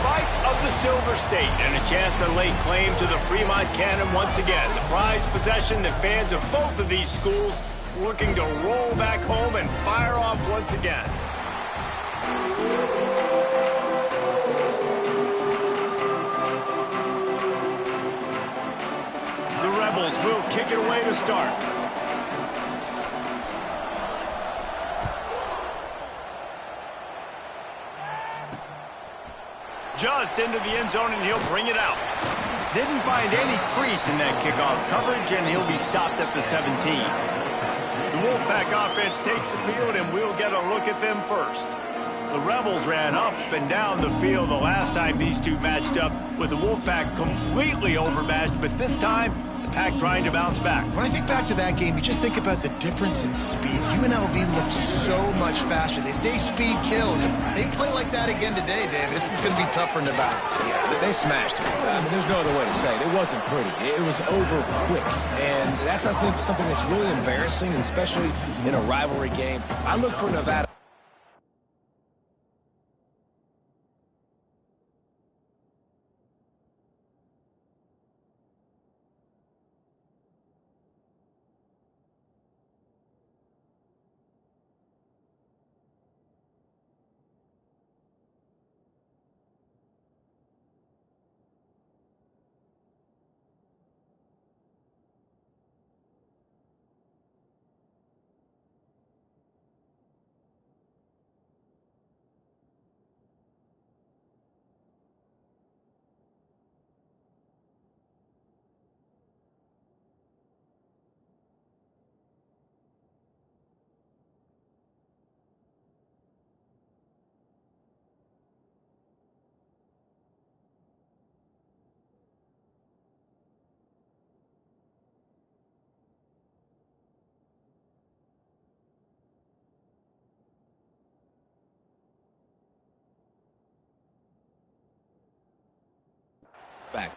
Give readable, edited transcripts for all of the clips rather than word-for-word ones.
fight of the Silver State and a chance to lay claim to the Fremont Cannon once again. The prized possession that fans of both of these schools looking to roll back home and fire off once again. The Rebels will kick it away to start. Just into the end zone, and he'll bring it out. Didn't find any crease in that kickoff coverage, and he'll be stopped at the 17. The Wolfpack offense takes the field, and we'll get a look at them first. The Rebels ran up and down the field the last time these two matched up, with the Wolfpack completely overmatched, but this time, the Pack trying to bounce back. When I think back to that game, you just think about the difference in speed. UNLV looked so much faster. They say speed kills. If they play like that again today, David, it's going to be tough for Nevada. Yeah, they smashed it. I mean, there's no other way to say it. It wasn't pretty. It was over quick. And that's, I think, something that's really embarrassing, and especially in a rivalry game. I look for Nevada. Back.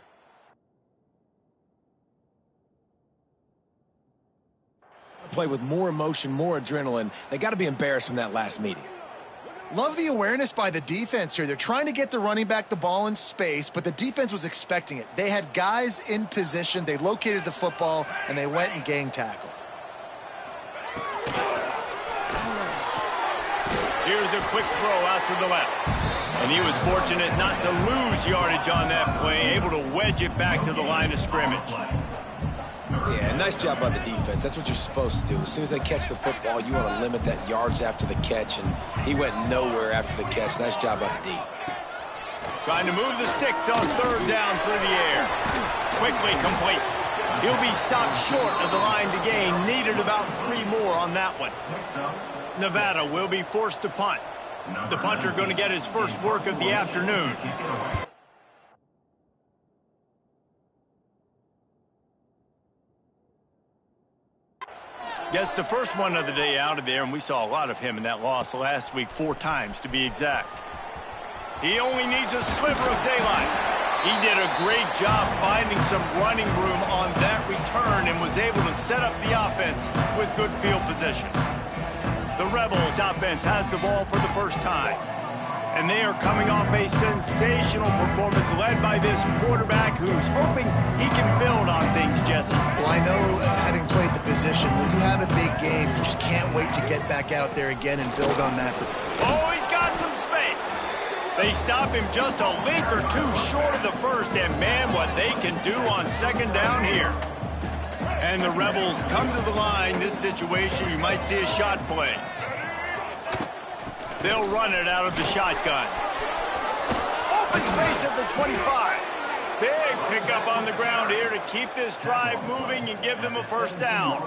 Play with more emotion, more adrenaline. They got to be embarrassed from that last meeting. Love the awareness by the defense here. They're trying to get the running back the ball in space, but the defense was expecting it. They had guys in position. They located the football, and they went and gang tackled. Here's a quick throw out to the left. And he was fortunate not to lose yardage on that play, able to wedge it back to the line of scrimmage. Yeah, nice job by the defense. That's what you're supposed to do. As soon as they catch the football, you want to limit that yards after the catch, and he went nowhere after the catch. Nice job by the D. Trying to move the sticks on third down through the air. Quickly complete. He'll be stopped short of the line to gain. Needed about 3 more on that one. Nevada will be forced to punt. The punter going to get his first work of the afternoon. Gets the first one of the day out of there, and we saw a lot of him in that loss last week, 4 times to be exact. He only needs a sliver of daylight. He did a great job finding some running room on that return and was able to set up the offense with good field position. The Rebels offense has the ball for the first time. And they are coming off a sensational performance led by this quarterback who's hoping he can build on things, Jesse. Well, I know, having played the position, when you have a big game, you just can't wait to get back out there again and build on that. Oh, he's got some space. They stop him just a link or 2 short of the first, and man, what they can do on second down here. And the Rebels come to the line. This situation, you might see a shot play. They'll run it out of the shotgun. Open space at the 25. Big pickup on the ground here to keep this drive moving and give them a first down.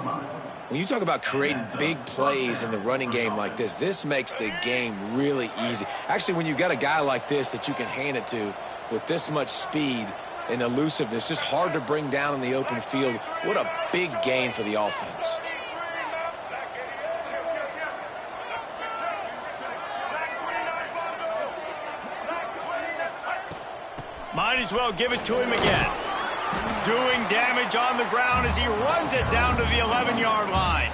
When you talk about creating big plays in the running game like this makes the game really easy. Actually, when you've got a guy like this that you can hand it to with this much speed and elusiveness, just hard to bring down in the open field. What a big game for the offense. Might as well give it to him again. Doing damage on the ground as he runs it down to the 11-yard line.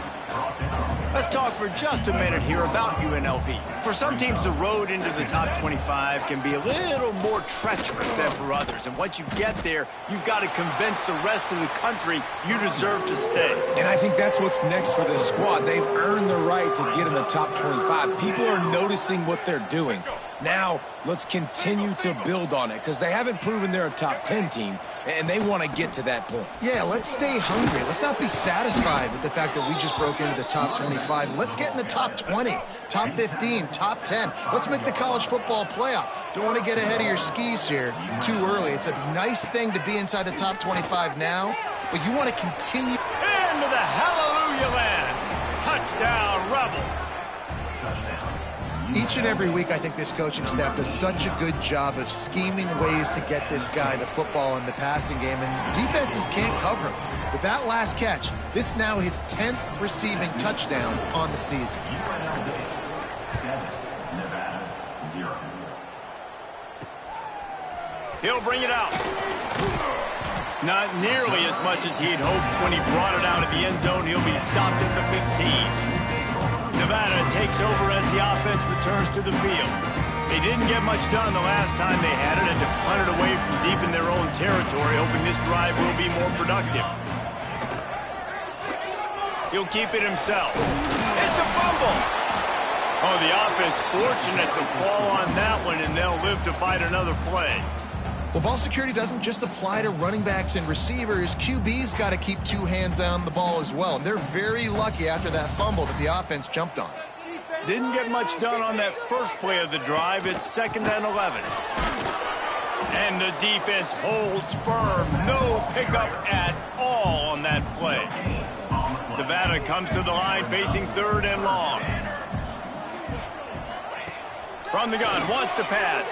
Let's talk for just a minute here about UNLV. For some teams, the road into the top 25 can be a little more treacherous than for others. And once you get there, you've got to convince the rest of the country you deserve to stay. And I think that's what's next for this squad. They've earned the right to get in the top 25. People are noticing what they're doing. Now, let's continue to build on it because they haven't proven they're a top 10 team, and they want to get to that point. Yeah, let's stay hungry. Let's not be satisfied with the fact that we just broke into the top 25. Let's get in the top 20, top 15, top 10. Let's make the college football playoff. Don't want to get ahead of your skis here too early. It's a nice thing to be inside the top 25 now, but you want to continue. Into the hallelujah land. Touchdown, Rebels. Each and every week, I think this coaching staff does such a good job of scheming ways to get this guy the football in the passing game, and defenses can't cover him. With that last catch, this is now his 10th receiving touchdown on the season. He'll bring it out. Not nearly as much as he'd hoped when he brought it out of the end zone. He'll be stopped at the 15. Nevada takes over as the offense returns to the field. They didn't get much done the last time they had it, and to punt it away from deep in their own territory, hoping this drive will be more productive. He'll keep it himself. It's a fumble. Oh, the offense fortunate to fall on that one, and they'll live to fight another play. Well, ball security doesn't just apply to running backs and receivers. QB's got to keep two hands on the ball as well. And they're very lucky after that fumble that the offense jumped on. Didn't get much done on that first play of the drive. It's 2nd and 11. And the defense holds firm. No pickup at all on that play. Nevada comes to the line facing 3rd and long. From the gun, wants to pass.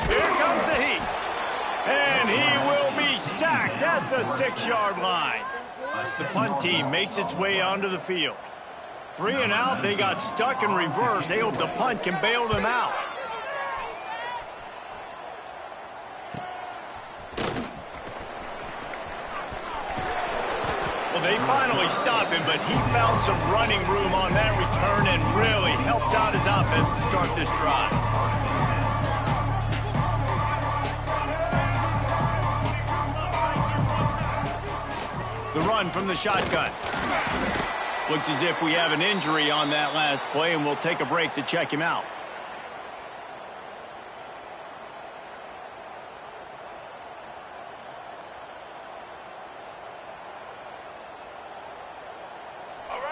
Here comes the heat. And he will be sacked at the 6-yard line. The punt team makes its way onto the field. 3 and out, they got stuck in reverse. They hope the punt can bail them out. Well, they finally stop him, but he found some running room on that return and really helps out his offense to start this drive. The run from the shotgun. Looks as if we have an injury on that last play, and we'll take a break to check him out.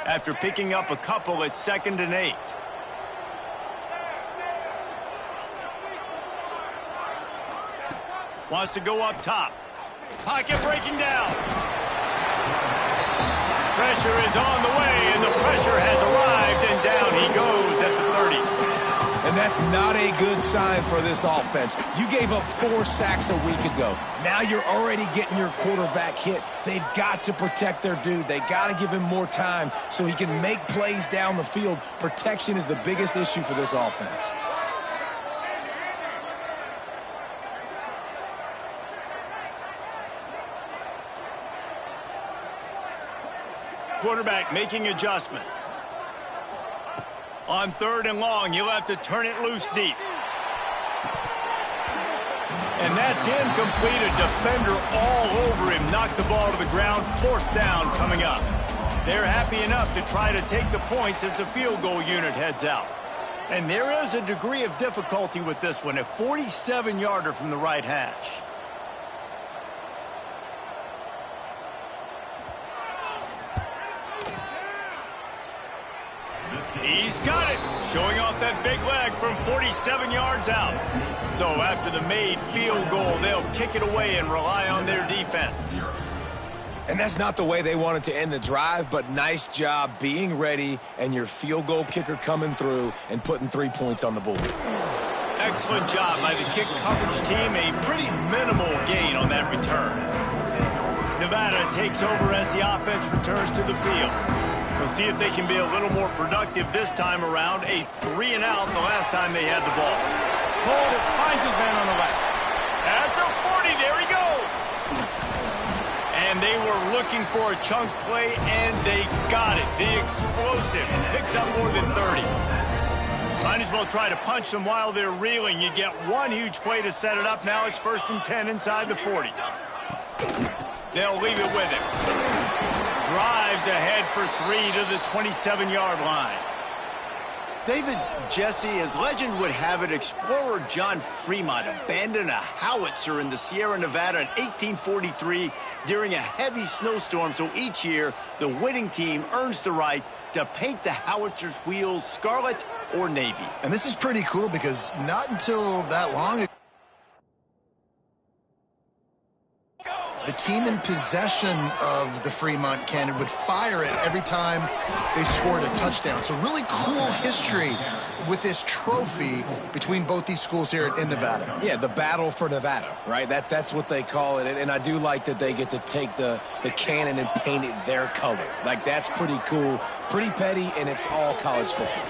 After picking up a couple, it's 2nd and 8. Wants to go up top. Pocket breaking down. Pressure is on the way, and the pressure has arrived, and down he goes at the 30. And that's not a good sign for this offense. You gave up 4 sacks a week ago. Now you're already getting your quarterback hit. They've got to protect their dude. They got to give him more time so he can make plays down the field. Protection is the biggest issue for this offense. Quarterback making adjustments. On 3rd and long, you'll have to turn it loose deep. And that's incomplete. A defender all over him. Knocked the ball to the ground. 4th down coming up. They're happy enough to try to take the points as the field goal unit heads out. And there is a degree of difficulty with this one. A 47-yarder from the right hash. He's got it, showing off that big leg from 47 yards out. So after the made field goal, they'll kick it away and rely on their defense. And that's not the way they wanted to end the drive, but nice job being ready and your field goal kicker coming through and putting 3 points on the board. Excellent job by the kick coverage team. A pretty minimal gain on that return. Nevada takes over as the offense returns to the field. We'll see if they can be a little more productive this time around. A 3 and out the last time they had the ball. Hold it, finds his man on the left. At the 40, there he goes. And they were looking for a chunk play, and they got it. The explosive explosive. Picks up more than 30. Might as well try to punch them while they're reeling. You get one huge play to set it up. Now it's 1st and 10 inside the 40. They'll leave it with him. Drives ahead for 3 to the 27-yard line. David, Jesse, as legend would have it, explorer John Fremont abandoned a howitzer in the Sierra Nevada in 1843 during a heavy snowstorm. So each year, the winning team earns the right to paint the howitzer's wheels scarlet or navy. And this is pretty cool because not until that long ago, the team in possession of the Fremont cannon would fire it every time they scored a touchdown. So really cool history with this trophy between both these schools here in Nevada. Yeah, the battle for Nevada, right? That's what they call it. And I do like that they get to take the cannon and paint it their color. Like, that's pretty cool, pretty petty, and it's all college football.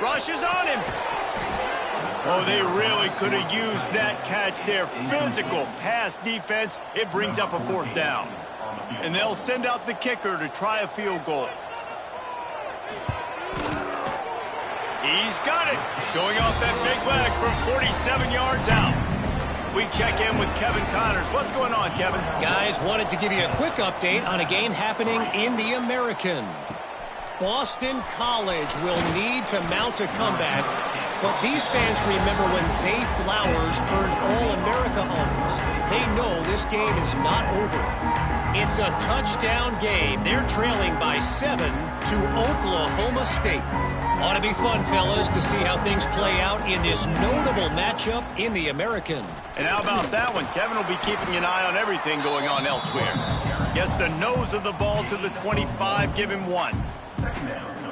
Rush is on him. Oh, they really could have used that catch there. Physical pass defense. It brings up a 4th down. And they'll send out the kicker to try a field goal. He's got it. Showing off that big leg from 47 yards out. We check in with Kevin Connors. What's going on, Kevin? Guys, wanted to give you a quick update on a game happening in the American. Boston College will need to mount a comeback, but these fans remember when Zay Flowers earned All-America honors. They know this game is not over. It's a touchdown game. They're trailing by 7 to Oklahoma State. Ought to be fun, fellas, to see how things play out in this notable matchup in the American. And how about that one? Kevin will be keeping an eye on everything going on elsewhere. Gets the nose of the ball to the 25, give him 1.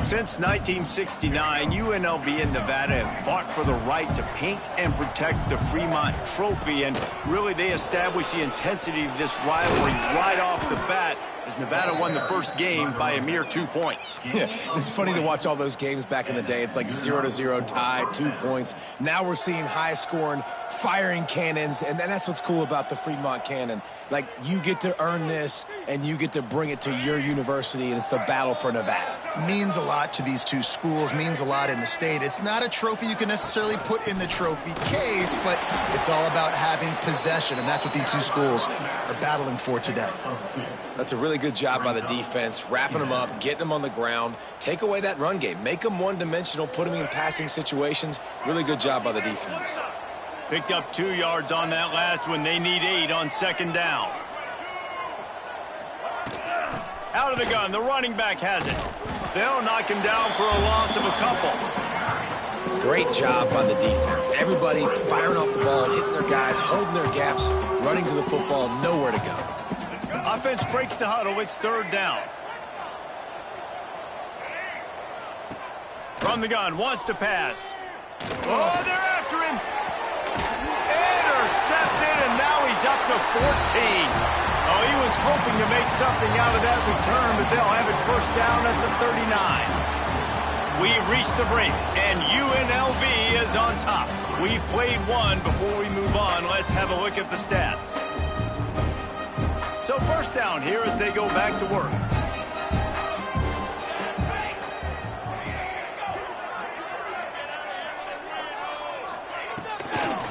Since 1969, UNLV and Nevada have fought for the right to paint and protect the Fremont Trophy, and really they established the intensity of this rivalry right off the bat as Nevada won the first game by a mere 2 points. Yeah, it's funny to watch all those games back in the day. It's like 0-0 tie, 2 points. Now we're seeing high-scoring, firing cannons, and that's what's cool about the Fremont Cannon. Like, you get to earn this, and you get to bring it to your university, and it's the battle for Nevada. Means a lot to these two schools, means a lot in the state. It's not a trophy you can necessarily put in the trophy case, but it's all about having possession, and that's what these two schools are battling for today. That's a really good job by the defense, wrapping them up, getting them on the ground, take away that run game, make them one-dimensional, put them in passing situations. Really good job by the defense. Picked up 2 yards on that last one. They need 8 on 2nd down. Out of the gun, the running back has it. They'll knock him down for a loss of a couple. Great job by the defense. Everybody firing off the ball, hitting their guys, holding their gaps, running to the football, nowhere to go. Offense breaks the huddle. It's 3rd down. From the gun, wants to pass. Oh, they're after him. Intercepted, and now he's up to 14. Oh, he was hoping to make something out of that return, but they'll have it 1st down at the 39. We've reached the break, and UNLV is on top. We've played one. Before we move on, let's have a look at the stats. So 1st down here as they go back to work.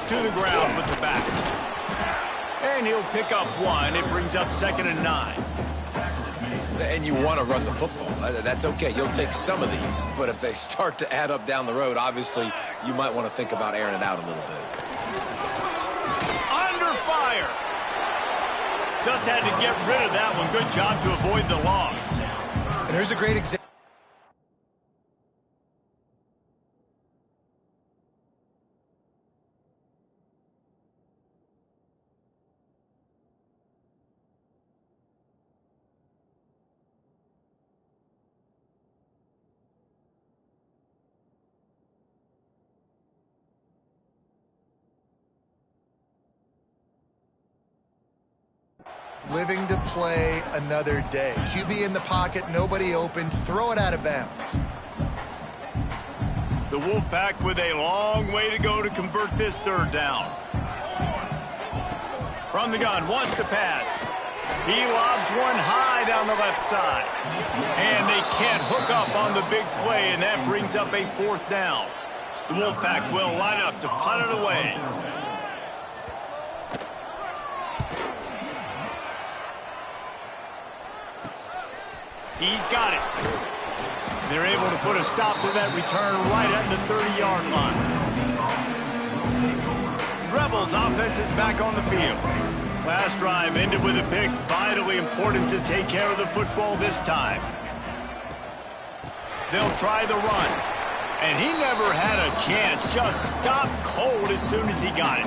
To the ground with the back. And he'll pick up 1. It brings up 2nd and 9. And you want to run the football. That's okay. You'll take some of these. But if they start to add up down the road, obviously, you might want to think about airing it out a little bit. Under fire. Just had to get rid of that one. Good job to avoid the loss. And here's a great example. Living to play another day. QB in the pocket, nobody open, throw it out of bounds. The Wolfpack with a long way to go to convert this 3rd down. From the gun, wants to pass. He lobs one high down the left side. And they can't hook up on the big play, and that brings up a 4th down. The Wolfpack will line up to punt it away. He's got it. They're able to put a stop to that return right at the 30-yard line. Rebels offense is back on the field. Last drive ended with a pick. Vitally important to take care of the football this time. They'll try the run. And he never had a chance. Just stopped cold as soon as he got it.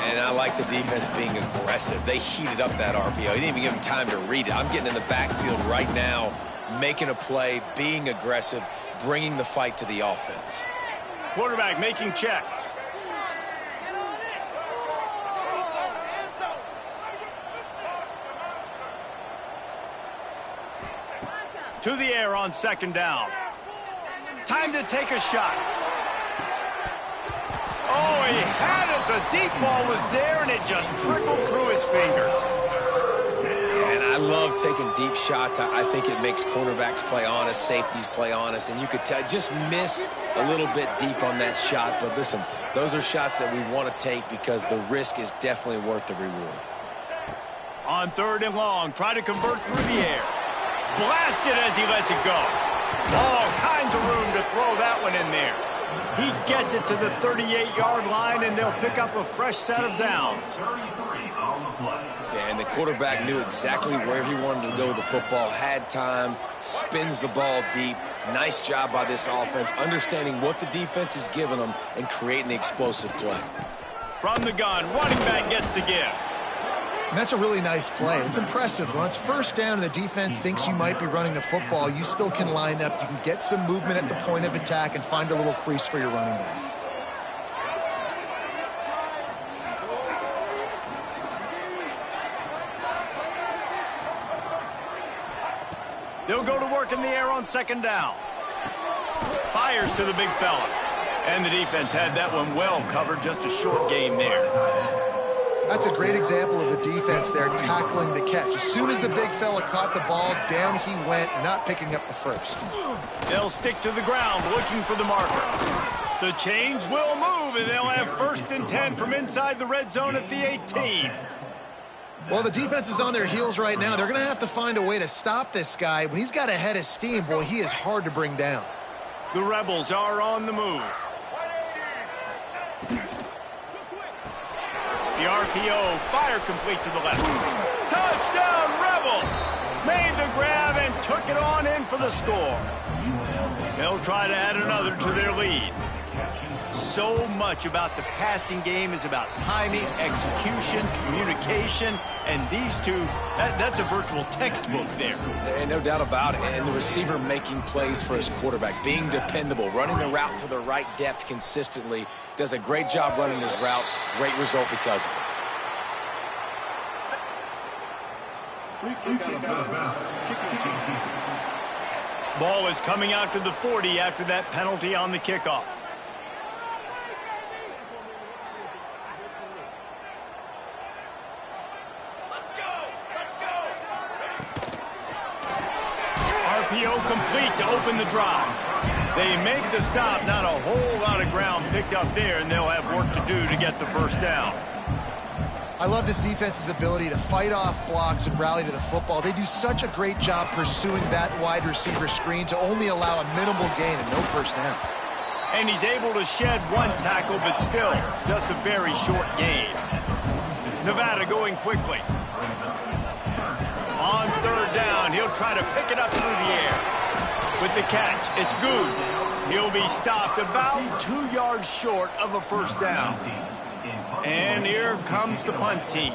And I like the defense being aggressive. They heated up that RPO. He didn't even give him time to read it. I'm getting in the backfield right now, making a play, being aggressive, bringing the fight to the offense. Quarterback making checks. To the air on 2nd down. Time to take a shot. Oh, he had it. The deep ball was there, and it just trickled through his fingers. Yeah, and I love taking deep shots. I think it makes cornerbacks play honest, safeties play honest, and you could tell just missed a little bit deep on that shot. But listen, those are shots that we want to take because the risk is definitely worth the reward. On 3rd and long, try to convert through the air. Blasted as he lets it go. All kinds of room to throw that one in there. He gets it to the 38-yard line, and they'll pick up a fresh set of downs. Yeah, and the quarterback knew exactly where he wanted to go with the football, had time, spins the ball deep. Nice job by this offense, understanding what the defense is giving them and creating the explosive play. From the gun, running back gets the give. And that's a really nice play. It's impressive. When it's 1st down and the defense thinks you might be running the football, you still can line up. You can get some movement at the point of attack and find a little crease for your running back. They'll go to work in the air on 2nd down. Fires to the big fella. And the defense had that one well covered. Just a short gain there. That's a great example of the defense there tackling the catch. As soon as the big fella caught the ball, down he went, not picking up the first. They'll stick to the ground looking for the marker. The chains will move, and they'll have 1st and 10 from inside the red zone at the 18. Well, the defense is on their heels right now. They're going to have to find a way to stop this guy. When he's got a head of steam, boy, he is hard to bring down. The Rebels are on the move. The RPO, fire complete to the left. Touchdown, Rebels! Made the grab and took it on in for the score. They'll try to add another to their lead. So much about the passing game is about timing, execution, communication, and these two, that's a virtual textbook there. And no doubt about it. And the receiver making plays for his quarterback, being dependable, running the route to the right depth consistently, does a great job running his route. Great result because of it. Ball is coming out to the 40 after that penalty on the kickoff. RPO complete to open the drive. They make the stop, not a whole lot of ground picked up there, and they'll have work to do to get the 1st down. I love this defense's ability to fight off blocks and rally to the football. They do such a great job pursuing that wide receiver screen to only allow a minimal gain and no 1st down. And he's able to shed one tackle, but still just a very short gain. Nevada going quickly. On 3rd down, he'll try to pick it up through the air. With the catch, it's good. He'll be stopped about 2 yards short of a 1st down. And here comes the punt team.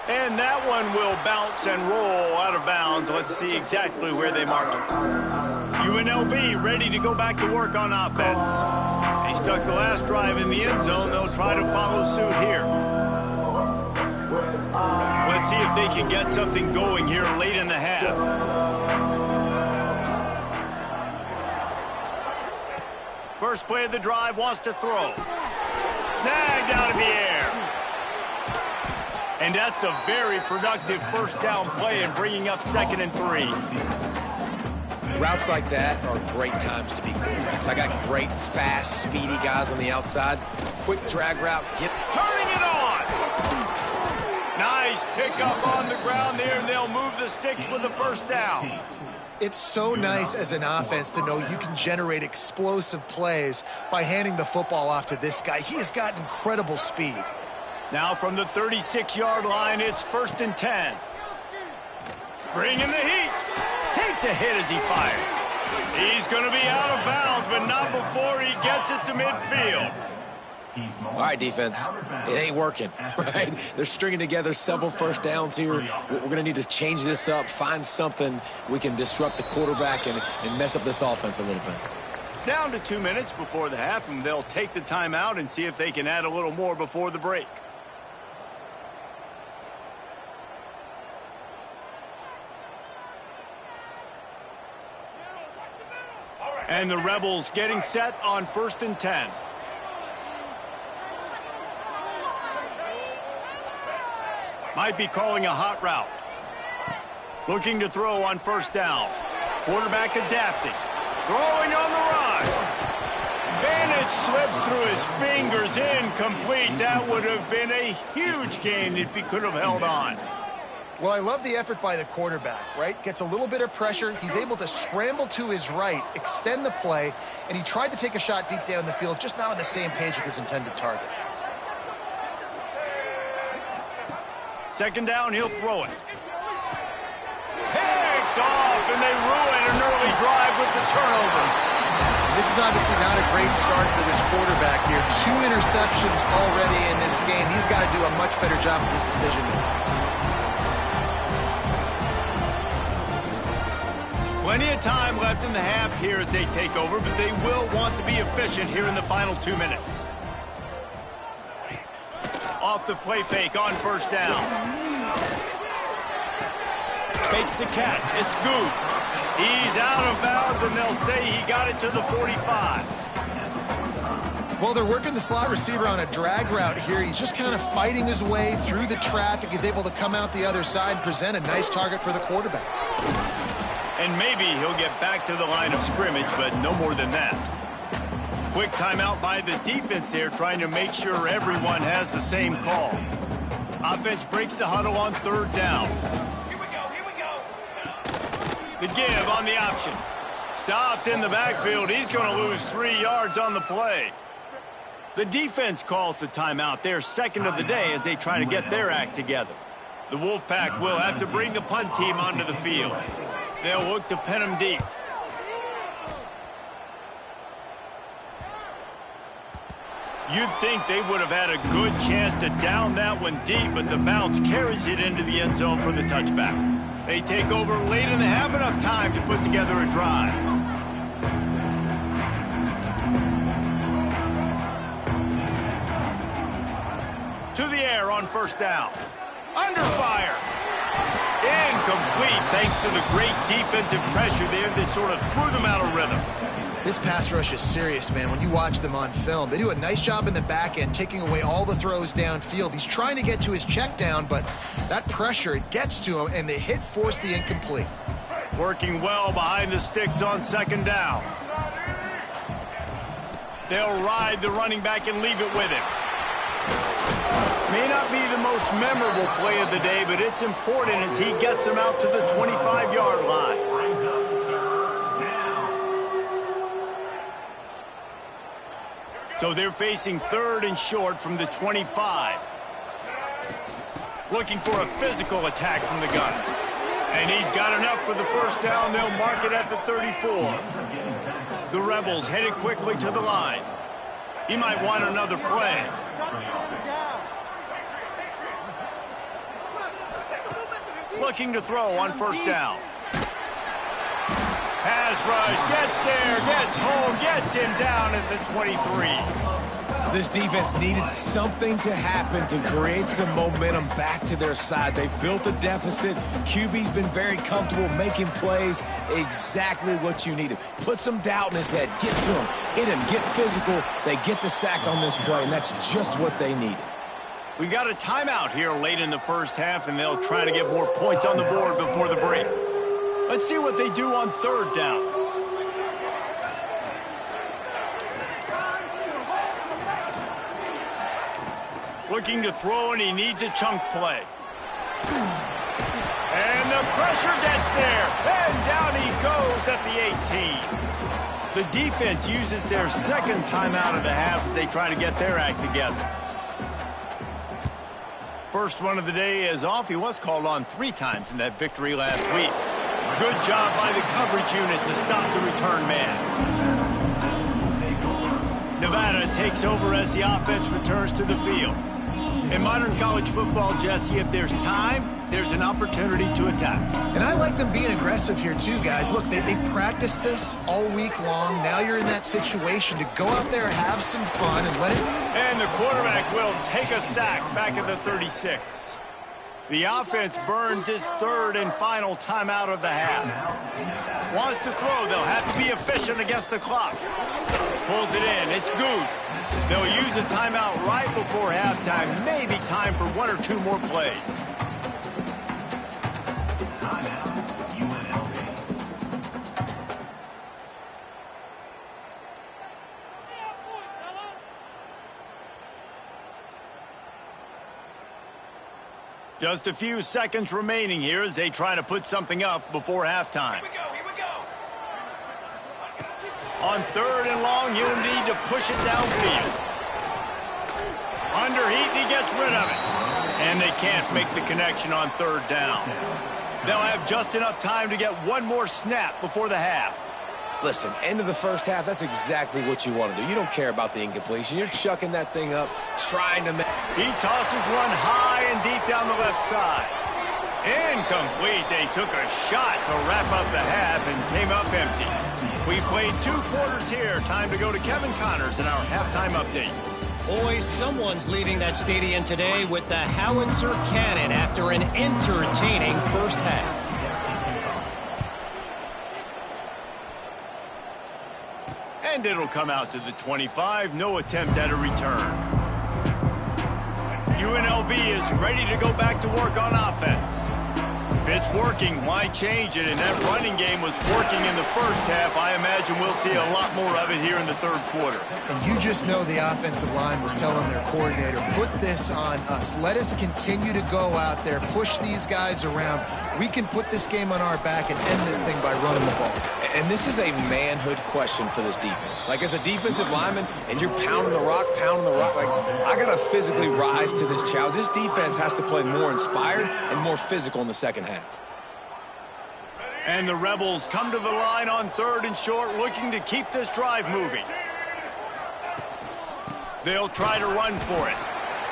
And that one will bounce and roll out of bounds. Let's see exactly where they mark it. UNLV ready to go back to work on offense. They stuck the last drive in the end zone. They'll try to follow suit here. Let's see if they can get something going here late in the half. First play of the drive, wants to throw. snagged out of the air. And that's a very productive first down play in bringing up 2nd and 3. Routes like that are great times to be quarterbacks. I got great, fast, speedy guys on the outside. Quick drag route, turning it on. Nice pickup on the ground there, and they'll move the sticks with the first down. It's so nice as an offense to know you can generate explosive plays by handing the football off to this guy. He has got incredible speed. Now from the 36-yard line, it's 1st and 10. Bringing the heat. Takes a hit as he fires. He's going to be out of bounds, but not before he gets it to midfield. All right, defense, it ain't working, right? They're stringing together several first downs here. We're going to need to change this up, find something we can disrupt the quarterback and mess up this offense a little bit. Down to 2 minutes before the half, and they'll take the timeout and see if they can add a little more before the break. And the Rebels getting set on 1st and 10. Might be calling a hot route. Looking to throw on 1st down. Quarterback adapting. Throwing on the run. Bennett slips through his fingers, incomplete. That would have been a huge gain if he could have held on. Well, I love the effort by the quarterback, right? Gets a little bit of pressure. He's able to scramble to his right, extend the play, and he tried to take a shot deep down the field, just not on the same page with his intended target. 2nd down, he'll throw it. Picked off, and they ruin an early drive with the turnover. This is obviously not a great start for this quarterback here. 2 interceptions already in this game. He's got to do a much better job with his decision. Plenty of time left in the half here as they take over, but they will want to be efficient here in the final 2 minutes. Off the play fake on 1st down. Makes the catch. It's good. He's out of bounds, and they'll say he got it to the 45. Well, they're working the slot receiver on a drag route here. He's just kind of fighting his way through the traffic. He's able to come out the other side and present a nice target for the quarterback. And maybe he'll get back to the line of scrimmage, but no more than that. Quick timeout by the defense there, trying to make sure everyone has the same call. Offense breaks the huddle on 3rd down. Here we go. The give on the option. Stopped in the backfield. He's going to lose 3 yards on the play. The defense calls the timeout, their 2nd of the day, as they try to get their act together. The Wolfpack will have to bring the punt team onto the field. They'll look to pin him deep. You'd think they would have had a good chance to down that one deep, but the bounce carries it into the end zone for the touchback. They take over late and have enough time to put together a drive. To the air on 1st down. Under fire. Incomplete thanks to the great defensive pressure there that sort of threw them out of rhythm. This pass rush is serious, man. When you watch them on film, they do a nice job in the back end, taking away all the throws downfield. He's trying to get to his check down, but that pressure, it gets to him, and the hit forced the incomplete. Working well behind the sticks on 2nd down. They'll ride the running back and leave it with him. May not be the most memorable play of the day, but it's important as he gets them out to the 25-yard line. So they're facing 3rd and short from the 25. Looking for a physical attack from the gun. And he's got enough for the 1st down. They'll mark it at the 34. The Rebels headed quickly to the line. He might want another play. Looking to throw on 1st down. Pass rush, gets there, gets home, gets him down at the 23. This defense needed something to happen to create some momentum back to their side. They've built a deficit. QB's been very comfortable making plays. Exactly what you needed. Put some doubt in his head. Get to him. Hit him. Get physical. They get the sack on this play, and that's just what they needed. We got a timeout here late in the first half, and they'll try to get more points on the board before the break. Let's see what they do on third down. Looking to throw, and he needs a chunk play. And the pressure gets there. And down he goes at the 18. The defense uses their second timeout of the half as they try to get their act together. First one of the day is off. He was called on 3 times in that victory last week. Good job by the coverage unit to stop the return man. Nevada takes over as the offense returns to the field. In modern college football, Jesse, if there's time, there's an opportunity to attack. And I like them being aggressive here too, guys. Look, they practiced this all week long. Now you're in that situation to go out there, have some fun, and let it... And the quarterback will take a sack back at the 36. The offense burns its third and final timeout of the half. Wants to throw. They'll have to be efficient against the clock. Pulls it in. It's good. They'll use a timeout right before halftime. Maybe time for 1 or 2 more plays. Just a few seconds remaining here as they try to put something up before halftime. Here we go. On third and long, he'll need to push it downfield. Under heat, and he gets rid of it. And they can't make the connection on third down. They'll have just enough time to get one more snap before the half. Listen, end of the first half, that's exactly what you want to do. You don't care about the incompletion. You're chucking that thing up, trying to make... He tosses one high and deep down the left side. Incomplete. They took a shot to wrap up the half and came up empty. We played 2 quarters here. Time to go to Kevin Connors in our halftime update. Boys, someone's leaving that stadium today with the howitzer cannon after an entertaining first half. And it'll come out to the 25. No attempt at a return. UNLV is ready to go back to work on offense. If it's working, why change it? And that running game was working in the first half. I imagine we'll see a lot more of it here in the third quarter. And you just know the offensive line was telling their coordinator, put this on us. Let us continue to go out there, push these guys around. We can put this game on our back and end this thing by running the ball. And this is a manhood question for this defense. Like, as a defensive lineman, and you're pounding the rock, like, I got to physically rise to this challenge. This defense has to play more inspired and more physical in the second half. And the Rebels come to the line on third and short, looking to keep this drive moving. They'll try to run for it.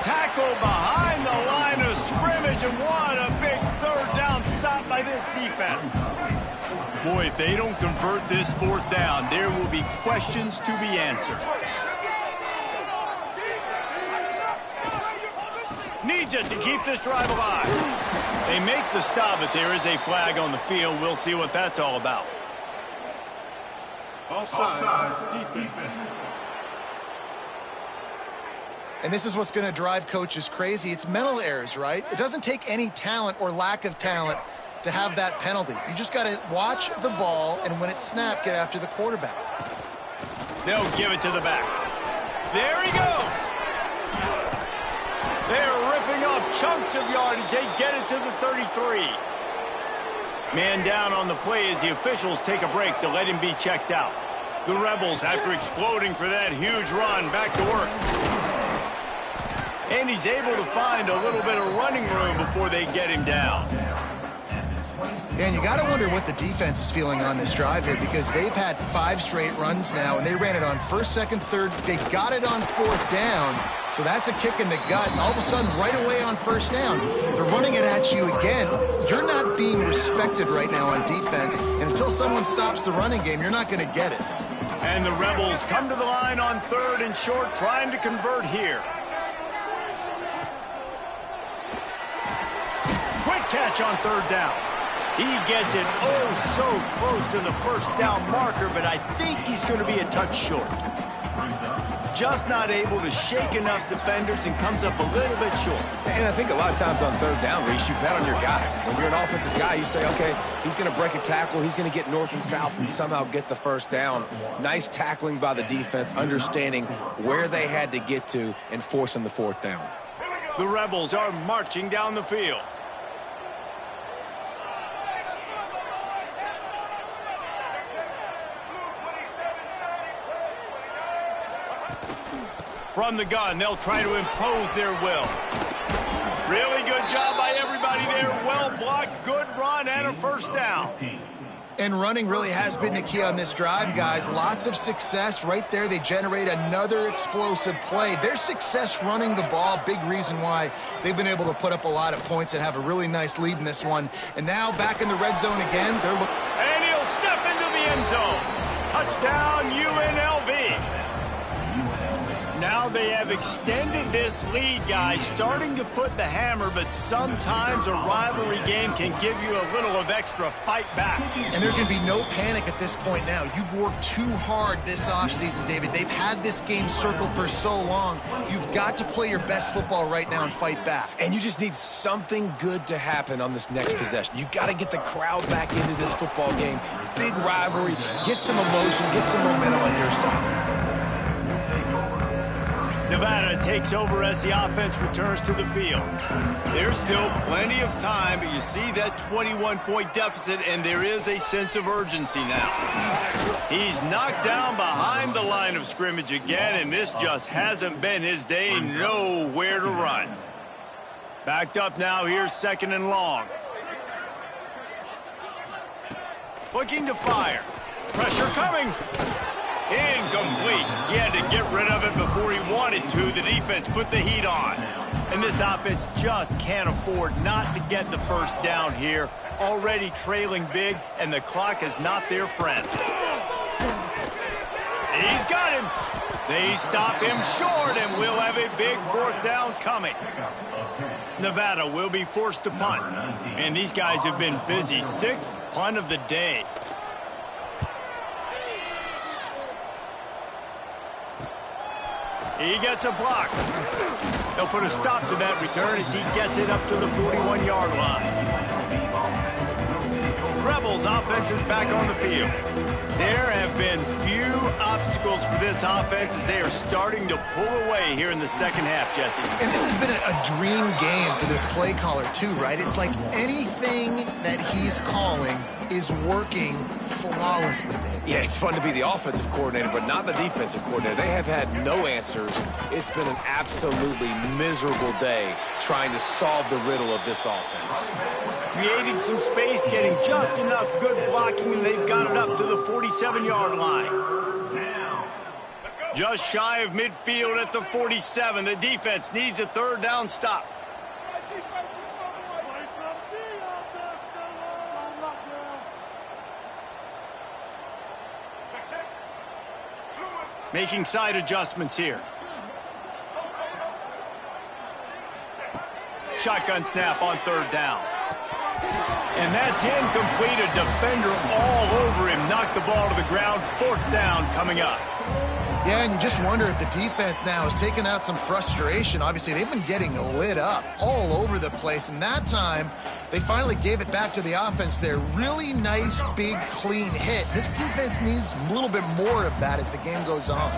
Tackle behind the line of scrimmage, and what a big third down stop by this defense. Boy, if they don't convert this fourth down, there will be questions to be answered. Needs it to keep this drive alive. They make the stop, but there is a flag on the field. We'll see what that's all about. Offside, defense. And this is what's going to drive coaches crazy. It's mental errors, right? It doesn't take any talent or lack of talent to have that penalty. You just got to watch the ball, and when it's snapped, get after the quarterback. They'll give it to the back. There he goes. They're ripping off chunks of yardage. They get it to the 33. Man down on the play as the officials take a break to let him be checked out. The Rebels, after exploding for that huge run, back to work. And he's able to find a little bit of running room before they get him down. And you got to wonder what the defense is feeling on this drive here, because they've had 5 straight runs now, and they ran it on first, second, third. They got it on fourth down, so that's a kick in the gut. And all of a sudden, right away on first down, they're running it at you again. You're not being respected right now on defense, and until someone stops the running game, you're not going to get it. And the Rebels come to the line on 3rd and short, trying to convert here. Quick catch on 3rd down. He gets it so close to the first down marker, but I think he's going to be a touch short. Just not able to shake enough defenders and comes up a little bit short. And I think a lot of times on 3rd down, Reese, you bet on your guy. When you're an offensive guy, you say, okay, he's going to break a tackle, he's going to get north and south and somehow get the first down. Nice tackling by the defense, understanding where they had to get to and forcing the 4th down. The Rebels are marching down the field. From the gun, they'll try to impose their will. Really good job by everybody there. Well blocked, good run, and a first down. And running really has been the key on this drive, guys. Lots of success right there. They generate another explosive play. Their success running the ball, big reason why they've been able to put up a lot of points and have a really nice lead in this one. And now back in the red zone again. And he'll step into the end zone. Touchdown, UNLV. Now they have extended this lead, guys, starting to put the hammer, but sometimes a rivalry game can give you a little of extra fight back. And there can be no panic at this point now. You've worked too hard this offseason, David. They've had this game circled for so long. You've got to play your best football right now and fight back. And you just need something good to happen on this next possession. You got to get the crowd back into this football game. Big rivalry. Get some emotion. Get some momentum on your side. Nevada takes over as the offense returns to the field. There's still plenty of time, but you see that 21-point deficit, and there is a sense of urgency now. He's knocked down behind the line of scrimmage again, and this just hasn't been his day. Nowhere to run. Backed up now. Here's 2nd and long. Looking to fire. Pressure coming. Incomplete. He had to get rid of it before he wanted to. The defense put the heat on. And this offense just can't afford not to get the first down here. Already trailing big, and the clock is not their friend. He's got him. They stop him short, and we'll have a big 4th down coming. Nevada will be forced to punt. And these guys have been busy. 6th punt of the day. He gets a block. They'll put a stop to that return as he gets it up to the 41-yard line. Rebels offense is back on the field. There have been few obstacles for this offense as they are starting to pull away here in the second half, Jesse. And this has been a dream game for this play caller too, right? It's like anything that he's calling is working flawlessly. Yeah, it's fun to be the offensive coordinator, but not the defensive coordinator. They have had no answers. It's been an absolutely miserable day trying to solve the riddle of this offense. Creating some space, getting just enough good blocking, and they've got it up to the 47-yard line. Just shy of midfield at the 47. The defense needs a 3rd down stop. Making side adjustments here. Shotgun snap on 3rd down. And that's incomplete. A defender all over him. Knocked the ball to the ground. 4th down coming up. Yeah, and you just wonder if the defense now has taken out some frustration. Obviously, they've been getting lit up all over the place. And that time, they finally gave it back to the offense there. Really nice, big, clean hit. This defense needs a little bit more of that as the game goes on.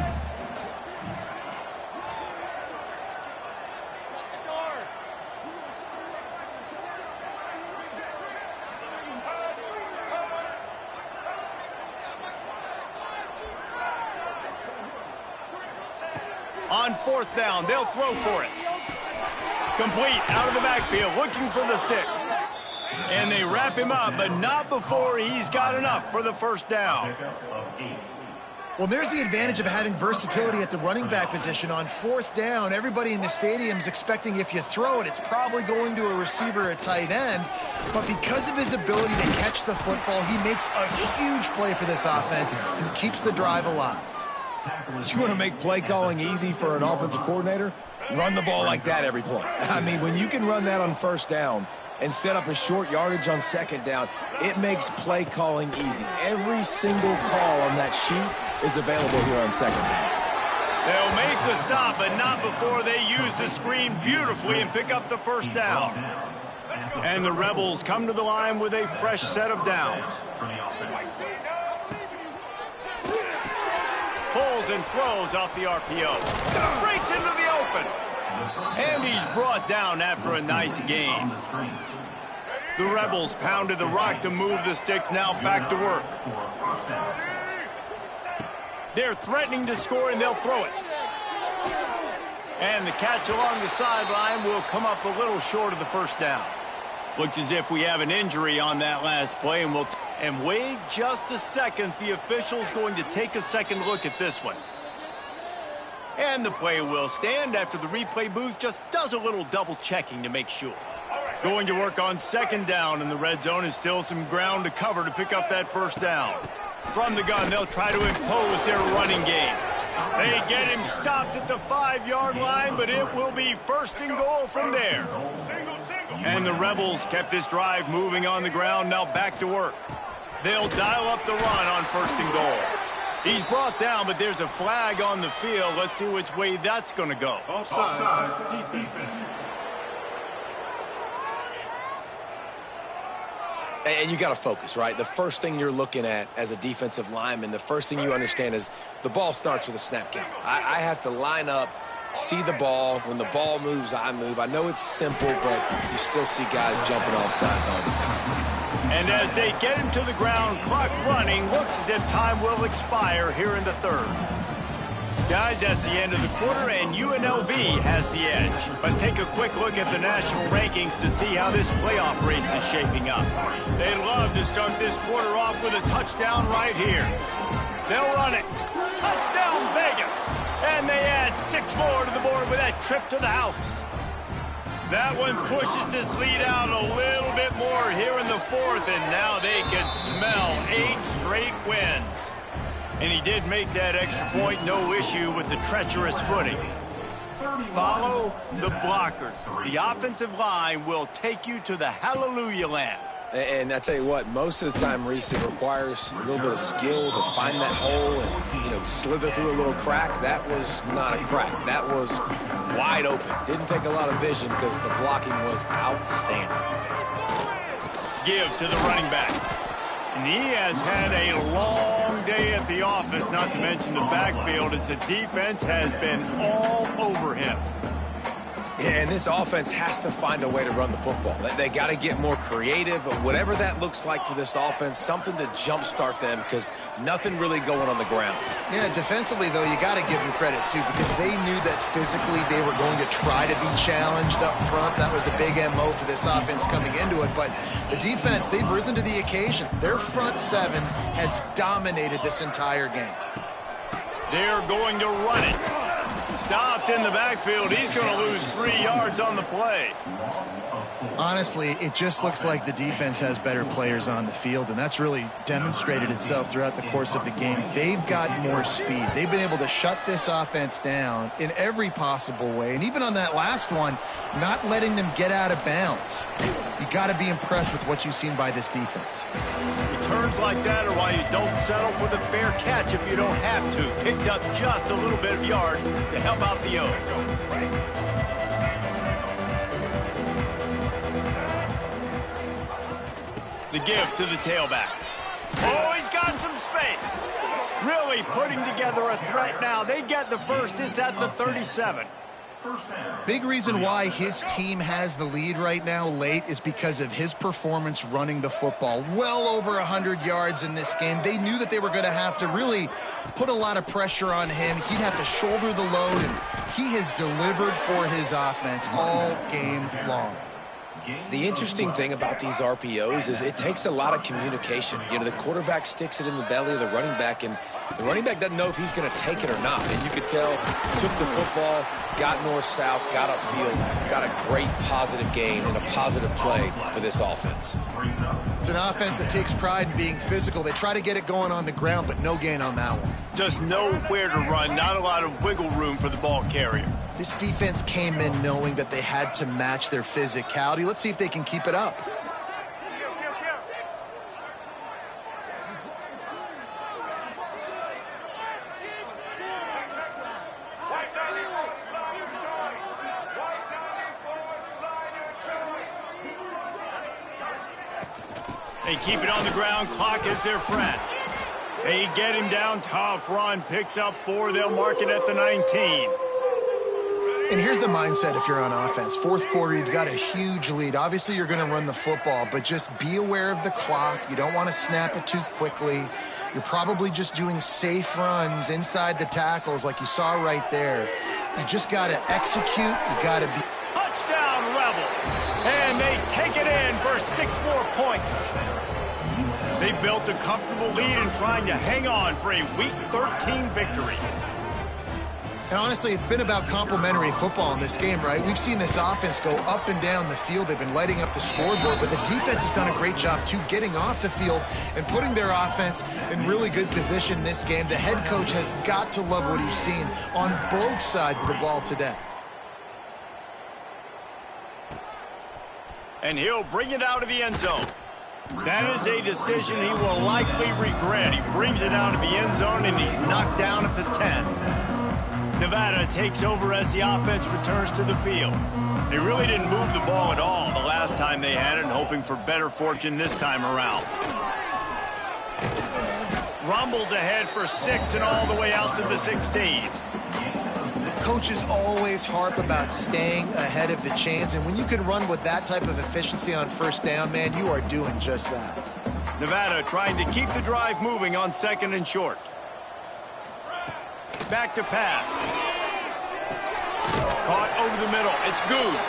On 4th down, they'll throw for it. Complete out of the backfield, looking for the sticks. And they wrap him up, but not before he's got enough for the first down. Well, there's the advantage of having versatility at the running back position. On fourth down, everybody in the stadium is expecting if you throw it, it's probably going to a receiver at tight end. But because of his ability to catch the football, he makes a huge play for this offense and keeps the drive alive. You want to make play calling easy for an offensive coordinator? Run the ball like that every play. I mean, when you can run that on first down and set up a short yardage on second down, it makes play calling easy. Every single call on that sheet is available here on second down. They'll make the stop, but not before they use the screen beautifully and pick up the first down. And the Rebels come to the line with a fresh set of downs. Pulls and throws off the RPO. Breaks into the open. And he's brought down after a nice gain. The Rebels pounded the rock to move the sticks, now back to work. They're threatening to score, and they'll throw it. And the catch along the sideline will come up a little short of the first down. Looks as if we have an injury on that last play, and wait just a second. The official's going to take a second look at this one. And the play will stand after the replay booth just does a little double checking to make sure. Going to work on second down, and the red zone is still some ground to cover to pick up that first down. From the gun, they'll try to impose their running game. They get him stopped at the 5-yard line, but it will be first and goal from there. And the Rebels kept this drive moving on the ground, now back to work. They'll dial up the run on first and goal. He's brought down, but there's a flag on the field. Let's see which way that's going to go. Offside. Defense. And you got to focus, right? The first thing you're looking at as a defensive lineman, the first thing you understand is the ball starts with a snap count. I have to line up, see the ball. When the ball moves, I move. I know it's simple, but you still see guys jumping off sides all the time. And as they get him to the ground, clock running, looks as if time will expire here in the third. Guys, that's the end of the quarter, and UNLV has the edge. Let's take a quick look at the national rankings to see how this playoff race is shaping up. They'd love to start this quarter off with a touchdown right here. They'll run it. Touchdown, Vegas. And they add 6 more to the board with that trip to the house. That one pushes this lead out a little bit more here in the fourth, and now they can smell 8 straight wins. And he did make that extra point, no issue with the treacherous footing. Follow the blockers. The offensive line will take you to the hallelujah land. And I tell you what, most of the time, Reese, it requires a little bit of skill to find that hole and, slither through a little crack. That was not a crack. That was wide open. Didn't take a lot of vision because the blocking was outstanding. Give to the running back. And he has had a long day at the office, not to mention the backfield, as the defense has been all over him. Yeah, and this offense has to find a way to run the football. They got to get more creative, whatever that looks like for this offense, something to jumpstart them because nothing really going on the ground. Yeah, defensively, though, you got to give them credit, too, because they knew that physically they were going to try to be challenged up front. That was a big MO for this offense coming into it. But the defense, they've risen to the occasion. Their front seven has dominated this entire game. They're going to run it. Stopped in the backfield. He's going to lose 3 yards on the play. Honestly, it just looks like the defense has better players on the field, and that's really demonstrated itself throughout the course of the game. They've got more speed. They've been able to shut this offense down in every possible way, and even on that last one, not letting them get out of bounds. You got to be impressed with what you've seen by this defense. Returns like that are why you don't settle for the fair catch if you don't have to. Picks up just a little bit of yards to help out the O. The give to the tailback. Oh, he's got some space. Really putting together a threat now. They get the first. It's at the 37. Big reason why his team has the lead right now late is because of his performance running the football. Well over 100 yards in this game. They knew that they were going to have to really put a lot of pressure on him. He'd have to shoulder the load, and he has delivered for his offense all game long. The interesting thing about these RPOs is it takes a lot of communication. You know, the quarterback sticks it in the belly of the running back, and the running back doesn't know if he's going to take it or not. And you could tell, took the football, got north-south, got upfield, got a great positive gain and a positive play for this offense. It's an offense that takes pride in being physical. They try to get it going on the ground, but no gain on that one. Just nowhere to run, not a lot of wiggle room for the ball carrier. This defense came in knowing that they had to match their physicality. Let's see if they can keep it up. They keep it on the ground. Clock is their friend. They get him down. Tough run. Picks up 4. They'll mark it at the 19. And here's the mindset if you're on offense. Fourth quarter, you've got a huge lead. Obviously, you're going to run the football, but just be aware of the clock. You don't want to snap it too quickly. You're probably just doing safe runs inside the tackles like you saw right there. You just got to execute. You got to be... Touchdown, Rebels. And they take it in for 6 more points. They built a comfortable lead and trying to hang on for a Week 13 victory. And honestly, it's been about complementary football in this game, right? We've seen this offense go up and down the field. They've been lighting up the scoreboard, but the defense has done a great job, too, getting off the field and putting their offense in really good position in this game. The head coach has got to love what he's seen on both sides of the ball today. And he'll bring it out of the end zone. That is a decision he will likely regret. He brings it out of the end zone, and he's knocked down at the 10. Nevada takes over as the offense returns to the field. They really didn't move the ball at all the last time they had it, and hoping for better fortune this time around. Rumbles ahead for 6 and all the way out to the 16. Coaches always harp about staying ahead of the chains, and when you can run with that type of efficiency on first down, man, you are doing just that. Nevada trying to keep the drive moving on 2nd and short. Back to pass. Caught over the middle. It's good.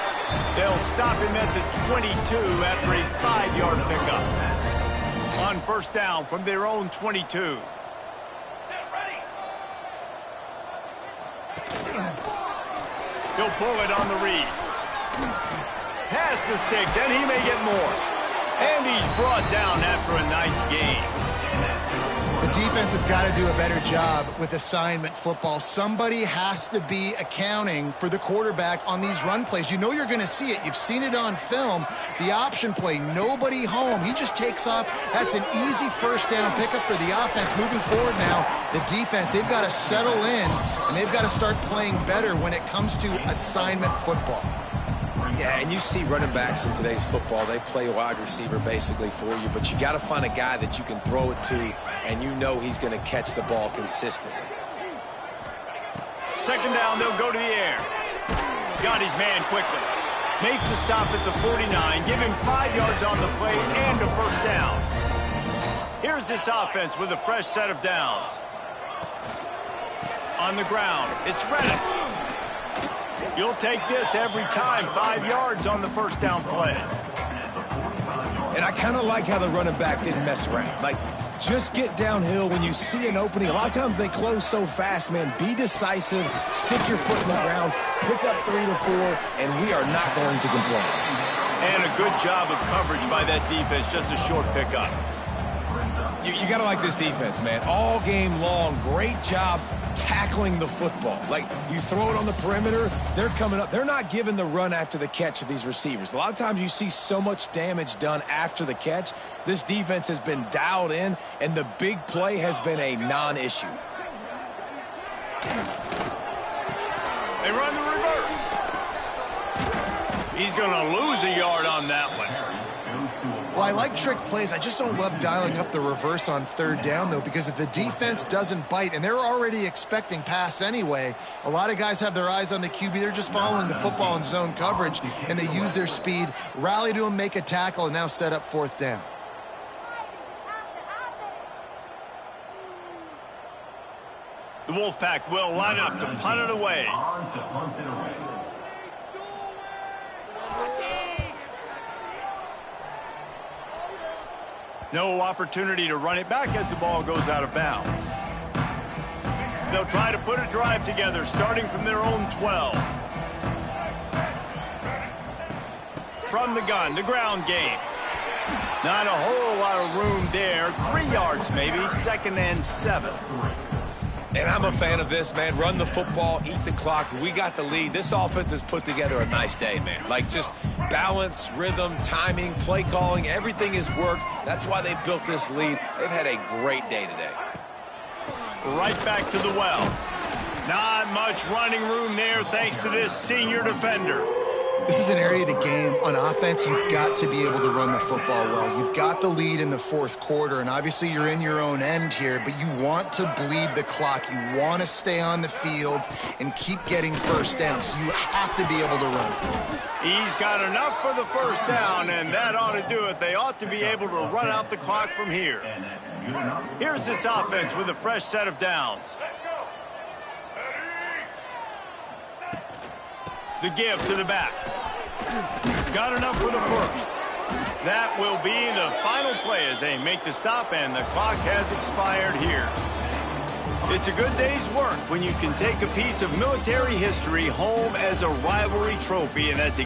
They'll stop him at the 22 after a 5-yard pickup. On first down from their own 22. He'll pull it on the read. Pass to Sticks, and he may get more. And he's brought down after a nice gain. The defense has got to do a better job with assignment football. Somebody has to be accounting for the quarterback on these run plays. You know you're going to see it. You've seen it on film. The option play, nobody home. He just takes off. That's an easy first down pickup for the offense. Moving forward now, the defense, they've got to settle in, and they've got to start playing better when it comes to assignment football. Yeah, and you see running backs in today's football, they play wide receiver basically for you, but you got to find a guy that you can throw it to, and you know he's going to catch the ball consistently. 2nd down, they'll go to the air. Got his man quickly. Makes the stop at the 49, give him 5 yards on the play and a first down. Here's this offense with a fresh set of downs. On the ground, it's Reddick. You'll take this every time. 5 yards on the first down play. And I kind of like how the running back didn't mess around. Like, just get downhill when you see an opening. A lot of times they close so fast, man. Be decisive. Stick your foot in the ground. Pick up 3 to 4, and we are not going to complain. And a good job of coverage by that defense. Just a short pickup. You got to like this defense, man. All game long, great job tackling the football. Like, you throw it on the perimeter, they're coming up. They're not giving the run after the catch of these receivers. A lot of times you see so much damage done after the catch. This defense has been dialed in, and the big play has been a non-issue. They run the reverse. He's going to lose a yard on that one. Well, I like trick plays. I just don't love dialing up the reverse on 3rd down, though, because if the defense doesn't bite, and they're already expecting pass anyway, a lot of guys have their eyes on the QB. They're just following the football in zone coverage, and they use their speed, rally to him, make a tackle, and now set up 4th down. The Wolfpack will line up to punt it away. No opportunity to run it back as the ball goes out of bounds. They'll try to put a drive together, starting from their own 12. From the gun, the ground game. Not a whole lot of room there. 3 yards maybe, 2nd and 7. And I'm a fan of this, man. Run the football, eat the clock. We got the lead. This offense has put together a nice day, man. Like just balance, rhythm, timing, play calling, everything has worked. That's why they've built this lead. They've had a great day today. Right back to the well. Not much running room there thanks to this senior defender. This is an area of the game on offense you've got to be able to run the football well. You've got the lead in the 4th quarter, and obviously you're in your own end here, but you want to bleed the clock. You want to stay on the field and keep getting first down, so you have to be able to run. He's got enough for the first down, and that ought to do it. They ought to be able to run out the clock from here. Here's this offense with a fresh set of downs. The give to the back. Got enough for the first. That will be the final play as they make the stop, and the clock has expired here. It's a good day's work when you can take a piece of military history home as a rivalry trophy, and that's